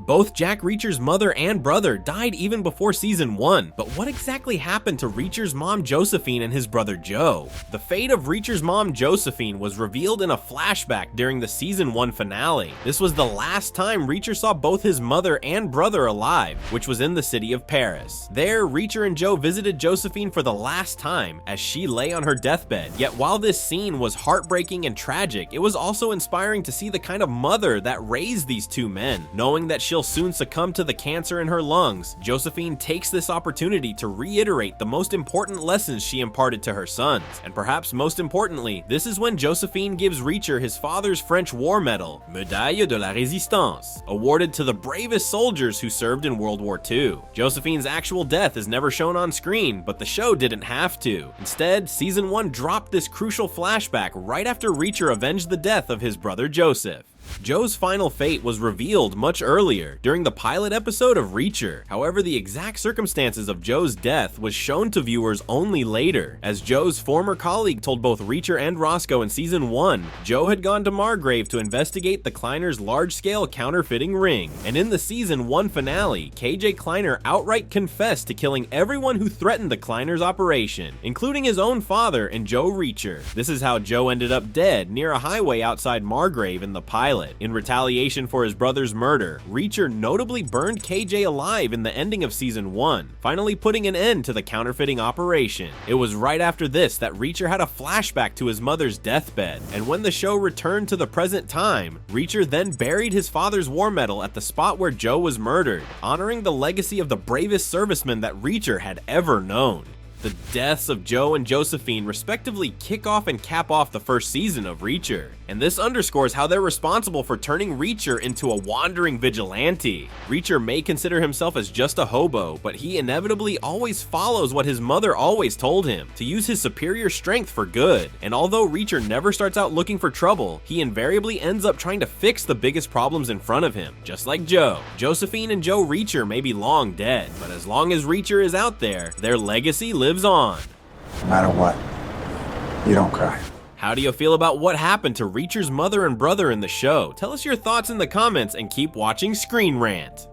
Both Jack Reacher's mother and brother died even before season 1, but what exactly happened to Reacher's mom Josephine and his brother Joe? The fate of Reacher's mom Josephine was revealed in a flashback during the season 1 finale. This was the last time Reacher saw both his mother and brother alive, which was in the city of Paris. There, Reacher and Joe visited Josephine for the last time as she lay on her deathbed. Yet while this scene was heartbreaking and tragic, it was also inspiring to see the kind of mother that raised these two men. Knowing that she'll soon succumb to the cancer in her lungs, Josephine takes this opportunity to reiterate the most important lessons she imparted to her sons. And perhaps most importantly, this is when Josephine gives Reacher his father's French war medal, Médaille de la Résistance, awarded to the bravest soldiers who served in World War II. Josephine's actual death is never shown on screen, but the show didn't have to. Instead, season 1 dropped this crucial flashback right after Reacher avenged the death of his brother Joseph. Joe's final fate was revealed much earlier, during the pilot episode of Reacher. However, the exact circumstances of Joe's death was shown to viewers only later. As Joe's former colleague told both Reacher and Roscoe in season 1, Joe had gone to Margrave to investigate the Kleiners' large-scale counterfeiting ring. And in the season 1 finale, KJ Kleiner outright confessed to killing everyone who threatened the Kleiners' operation, including his own father and Joe Reacher. This is how Joe ended up dead near a highway outside Margrave in the pilot. In retaliation for his brother's murder, Reacher notably burned KJ alive in the ending of season 1, finally putting an end to the counterfeiting operation. It was right after this that Reacher had a flashback to his mother's deathbed, and when the show returned to the present time, Reacher then buried his father's war medal at the spot where Joe was murdered, honoring the legacy of the bravest serviceman that Reacher had ever known. The deaths of Joe and Josephine respectively kick off and cap off the first season of Reacher, and this underscores how they're responsible for turning Reacher into a wandering vigilante. Reacher may consider himself as just a hobo, but he inevitably always follows what his mother always told him, to use his superior strength for good. And although Reacher never starts out looking for trouble, he invariably ends up trying to fix the biggest problems in front of him, just like Joe. Josephine and Joe Reacher may be long dead, but as long as Reacher is out there, their legacy lives on. No matter what, you don't cry. How do you feel about what happened to Reacher's mother and brother in the show? Tell us your thoughts in the comments and keep watching Screen Rant.